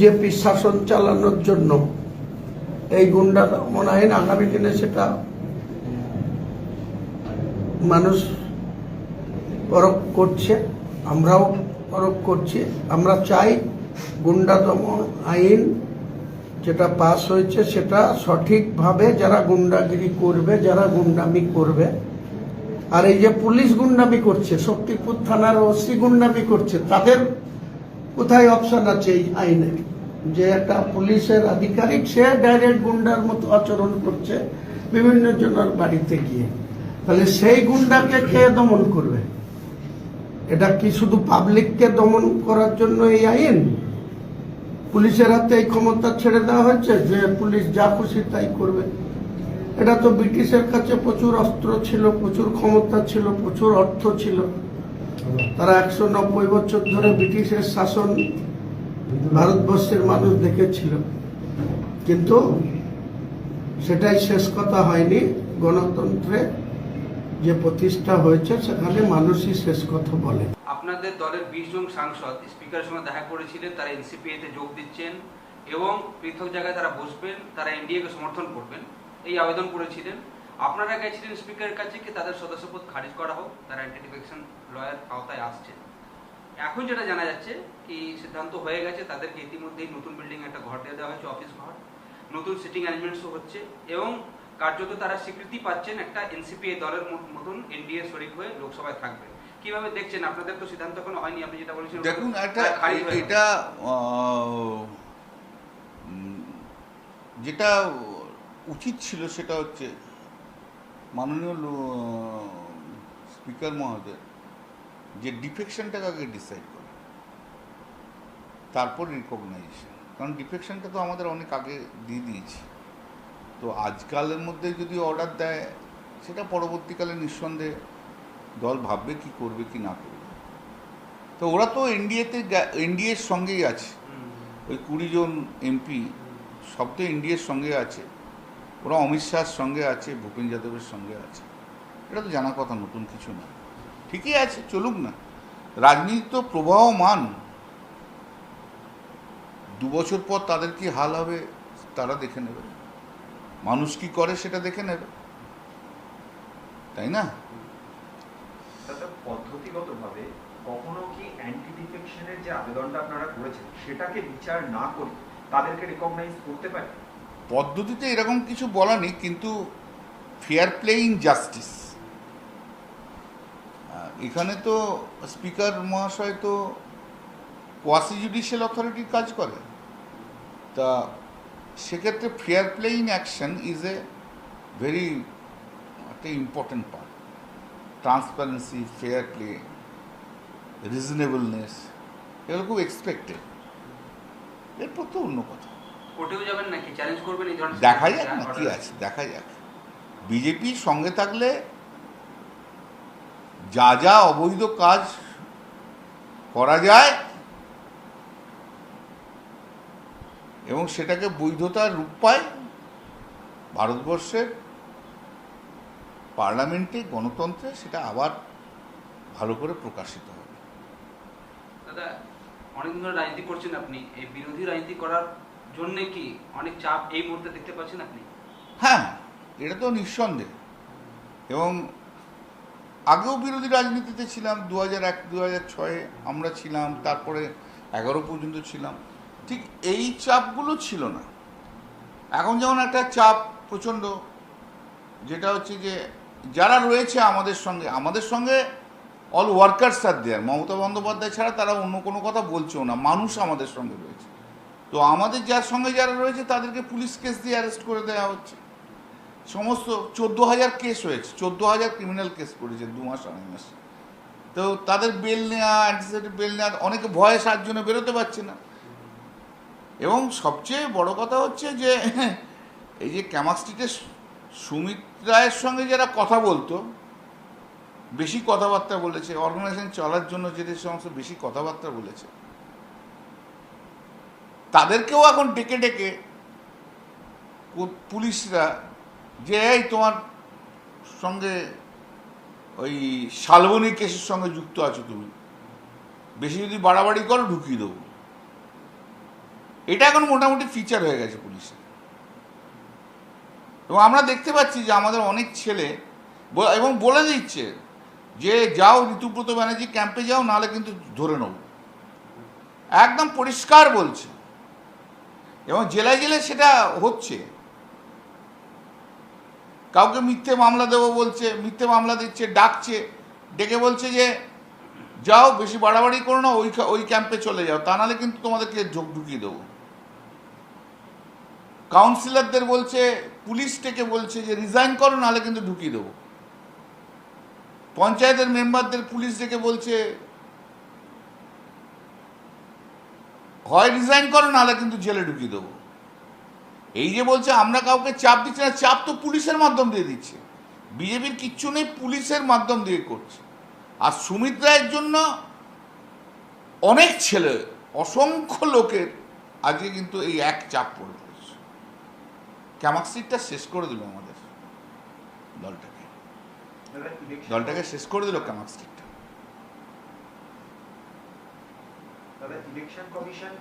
BJP শাসন চালানোর জন্য এই গুন্ডা দমন আইন আগামী দিনে সেটা মানুষ পরখ করছে, আমরাও পরখ করছি। আমরা চাই গুন্ডা দমন আইন যেটা পাস হয়েছে সেটা সঠিকভাবে যারা গুন্ডাগিরি করবে, যারা গুন্ডামি করবে, আর এই যে পুলিশ গুন্ডামি করছে, শক্তিপুর থানার ওসি গুন্ডামি করছে, তাদের কোথায় অপশন আছে এই আইনে? যে একটা পুলিশের আধিকারিক সে ডাইরেক্ট গুন্ডার মতো আচরণ করছে বিভিন্ন জনের বাড়িতে গিয়ে, তাহলে সেই গুন্ডাকে কে দমন করবে? এটা কি শুধু পাবলিককে দমন করার জন্য এই আইন? পুলিশের হাতে এই ক্ষমতা ছেড়ে দেওয়া হয়েছে যে পুলিশ যা খুশি তাই করবে? এটা তো ব্রিটিশের কাছে প্রচুর অস্ত্র ছিল, প্রচুর ক্ষমতা ছিল, প্রচুর অর্থ ছিল। তারা 190 বছর ধরে ব্রিটিশের শাসন ভারতবর্ষের মানুষ দেখেছিল, কিন্তু সেটাই শেষ কথা হয়নি। গণতন্ত্রে যে প্রতিষ্ঠা হয়েছে সেখানে মানুষই শেষ কথা বলে। আপনাদের দলের 20 জন সাংসদ স্পিকারের সঙ্গে দেখা করেছিলেন, তারা এনসিপিতে যোগ দিচ্ছেন এবং পৃথক জায়গায় তারা বসবেন, তারা এনডিএকে সমর্থন করবেন এই আবেদন করেছিলেন। আপনারা গেছিলেন স্পিকারের কাছে কি তাদের সদস্যপদ খারিজ করা হোক, তারা অ্যান্টি ডিফেকশন লয়ের আওতায় আসছে। এখন যেটা জানা যাচ্ছে কি সিদ্ধান্ত হয়ে গেছে, তাদেরকে ইতিমধ্যেই নতুন বিল্ডিং একটা ঘর দিয়ে দেওয়া হয়েছে, অফিস ঘর, নতুন সিটিং অ্যারেঞ্জমেন্টসও হচ্ছে এবং কার্যত তারা স্বীকৃতি পাচ্ছেন একটা এনসিপি দলের মতন এনডিএ শরিক হয়ে লোকসভায় থাকবে। কিভাবে দেখছেন? আপনাদের তো সিদ্ধান্ত এখনো হয়নি, আপনি যেটা বলেছেন। দেখুন, এটা যেটা উচিত ছিল সেটা হচ্ছে মাননীয় স্পিকার মহোদয় যে ডিফেকশনটাকে আগে ডিসাইড করে, তারপর রিকগনাইজেশন। কারণ ডিফেকশনটা তো আমাদের অনেক আগে দিয়ে দিয়েছি, তো আজকালের মধ্যে যদি অর্ডার দেয় সেটা পরবর্তীকালে নিঃসন্দেহে দল ভাববে কি করবে কি না করবে। তো ওরা তো এনডিএর সঙ্গেই আছে, ওই 20 জন এমপি সব তো এনডিএর সঙ্গে আছে, ওরা অমিত শাহর সঙ্গে আছে, ভূপেন যাদবের সঙ্গে আছে। এটা তো জানা কথা, নতুন কিছু না। ঠিকই আছে, চলুক না। রাজনীতি তো প্রবাহমান, 2 বছর পর তাদের কি হাল হবে তারা দেখে নেবে, মানুষ কি করে সেটা দেখে নেবে, তাই না? পদ্ধতিগতভাবে কখনো কি অ্যান্টি ডিফেকশনের যে আবেদনটা আপনারা করেছেন সেটাকে বিচার না করে তাদেরকে রিকগনাইজ করতে পারে? পদ্ধতিতে এরকম কিছু বলা নেই, কিন্তু ফেয়ার প্লেইং জাস্টিস, এখানে তো স্পিকার মহাশয় তো কোয়াসি জুডিশিয়াল অথরিটির কাজ করে, তা সেক্ষেত্রে fair playing action is a very একটা important part. Transparency, fair play, reasonableness, এগুলো খুব এক্সপেক্টেড। এরপর তো অন্য কথা, কোর্টেও যাবেন নাকি চ্যালেঞ্জ করবেন এই ধরনের? দেখা যাক না কি আছে, দেখা যাক। বিজেপির সঙ্গে থাকলে যা যা অবৈধ কাজ করা যায় এবং সেটাকে বৈধতার রূপ পায়, ভারতবর্ষের পার্লামেন্টে, গণতন্ত্রে সেটা আবার ভালো করে প্রকাশিত হবে। দাদা, অনেকদিন ধরে রাজনীতি করছেন আপনি, এই বিরোধী রাজনীতি করার জন্য কি অনেক চাপ এই মুহূর্তে দেখতে পাচ্ছেন আপনি? হ্যাঁ, এটা তো নিঃসন্দেহ। এবং আগেও বিরোধী রাজনীতিতে ছিলাম, 2001, 2006 আমরা ছিলাম, তারপরে 11 পর্যন্ত ছিলাম। ঠিক এই চাপগুলো ছিল না। এখন যেমন একটা চাপ প্রচণ্ড, যেটা হচ্ছে যে যারা রয়েছে আমাদের সঙ্গে অল ওয়ার্কার্স আর দেয়ার, মমতা বন্দ্যোপাধ্যায় ছাড়া তারা অন্য কোনো কথা বলছেও না, মানুষ আমাদের সঙ্গে রয়েছে। তো আমাদের যার সঙ্গে যারা রয়েছে তাদেরকে পুলিশ কেস দিয়ে অ্যারেস্ট করে দেওয়া হচ্ছে। সমস্ত 14,000 কেস হয়েছে, 14,000 ক্রিমিনাল কেস করেছে 2 মাস 2.5 মাস। তো তাদের বেল নেওয়া, অ্যান্টিসিপেটেড বেল নেওয়া, অনেকে ভয়ে 7 জনে বেরোতে পারছে না। এবং সবচেয়ে বড় কথা হচ্ছে যে এই যে ক্যামাক স্ট্রিটে সুমিত রায়ের সঙ্গে যারা কথা বলতো, বেশি কথাবার্তা বলেছে, অর্গানাইজেশন চলার জন্য যে সমস্ত বেশি কথাবার্তা বলেছে, তাদেরকেও এখন ডেকে ডেকে পুলিশরা যে এই তোমার সঙ্গে ওই শালবনী কেসের সঙ্গে যুক্ত আছো, তুমি বেশি যদি বাড়াবাড়ি করো ঢুকিয়ে দেবো। এটা এখন মোটামুটি ফিচার হয়ে গেছে পুলিশের। এবং আমরা দেখতে পাচ্ছি যে আমাদের অনেক ছেলে এবং বলে দিচ্ছে যে যাও ঋতুব্রত ব্যানার্জি ক্যাম্পে যাও, নাহলে কিন্তু ধরে নেব, একদম পরিষ্কার বলছে। এবং জেলায় জেলায় সেটা হচ্ছে। কাউকে মিথ্যে মামলা দেবো বলছে, মিথ্যে মামলা দিচ্ছে, ডাকছে, ডেকে বলছে যে যাও বেশি বাড়াবাড়ি করো না, ওই ক্যাম্পে চলে যাও, তা নাহলে কিন্তু তোমাদেরকে ঝোঁক ঢুকিয়ে দেবো। কাউন্সিলরদের বলছে, পুলিশ থেকে বলছে যে রিজাইন করো, নাহলে কিন্তু ঢুকিয়ে দেবো। পঞ্চায়েতের মেম্বারদের পুলিশ ডেকে বলছে হয় রিজাইন করো, নাহলে কিন্তু জেলে ঢুকিয়ে দেবো। এই যে বলছে আমরা কাউকে চাপ দিচ্ছি না, চাপ তো পুলিশের মাধ্যম দিয়ে দিচ্ছে। বিজেপির কিচ্ছু নেই, পুলিশের মাধ্যম দিয়ে করছে। আর সুমিত রায়ের জন্য অনেক ছেলে, অসংখ্য লোকের আজকে কিন্তু এই এক চাপ পড়ে পড়েছে। ক্যামাক্সিটটা শেষ করে দিল আমাদের দলটাকে শেষ করে দিল ক্যামাক্সিটটা। দাদা, ইলেকশন কমিশন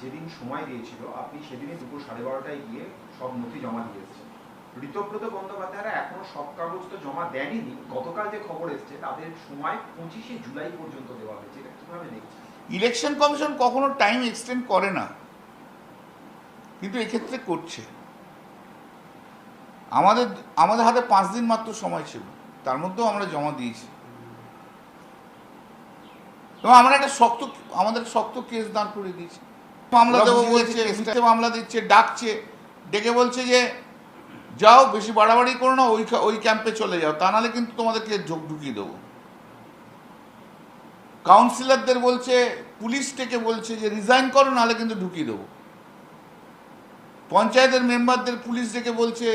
যেদিন সময় দিয়েছিল আপনি সেদিনই দুপুর 12:30টায় গিয়ে সব নথি জমা দিয়ে এসেছেন। ঋতব্রত বন্দ্যোপাধ্যায়রা এখনো সব কাগজ তো জমা দেননি। গতকাল যে খবর এসছে তাদের সময় 25শে জুলাই পর্যন্ত দেওয়া হয়েছে, এটা কিভাবে দেখছেন? ইলেকশন কমিশন কখনো টাইম এক্সটেন্ড করে না, কিন্তু এক্ষেত্রে করছে। আমাদের হাতে 5 দিন মাত্র সময় ছিল, তার মধ্যেও আমরা জমা দিয়েছি। এবং আমরা আমাদের শক্ত কেস দাঁড় করে দিয়েছি। মামলা দেবো বলছে, মিথ্যে মামলা দিচ্ছে, ডাকছে, ডেকে বলছে যে যাও বেশি বাড়াবাড়ি করো না, ওই ক্যাম্পে চলে যাও, তা নাহলে কিন্তু তোমাদেরকে ঝোঁক ঢুকিয়ে দেবো। কাউন্সিলরদের বলছে, পুলিশ থেকে বলছে যে রিজাইন করো, নাহলে কিন্তু ঢুকিয়ে দেবো। পঞ্চায়েতের মেম্বারদের পুলিশ ডেকে বলছে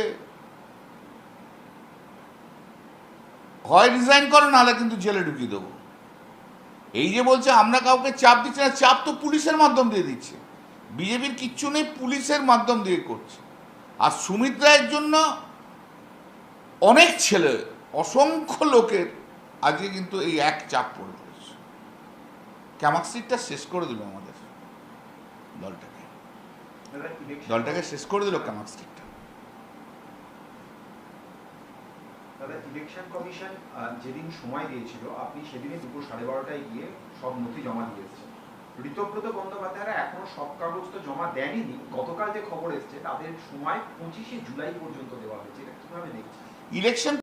হয় রিজাইন করো, নাহলে কিন্তু জেলে ঢুকিয়ে দেবো। এই যে বলছে আমরা কাউকে চাপ দিচ্ছি না, চাপ তো পুলিশের মাধ্যম দিয়ে দিচ্ছে। বিজেপির কিচ্ছু নেই, পুলিশের মাধ্যম দিয়ে করছে। আর সুমিত রায়ের জন্য অনেক ছেলে, অসংখ্য লোকের আজকে কিন্তু এই এক চাপ পড়ে পড়েছে। ক্যামাক্সিটটা শেষ করে দিল আমাদের দলটাকে শেষ করে দিল ক্যামাক্সিটটা। দাদা, ইলেকশন কমিশন যেদিন সময় দিয়েছিল আপনি সেদিনই দুপুর 12:30টায় গিয়ে সব নথি জমা দিয়ে এসেছেন। ঋতব্রত বন্দ্যোপাধ্যায়রা এখনো সব কাগজ তো জমা দেননি। গতকাল যে খবর এসছে তাদের সময় 25শে জুলাই পর্যন্ত দেওয়া হয়েছে, এটা কিভাবে দেখছেন? ইলেকশন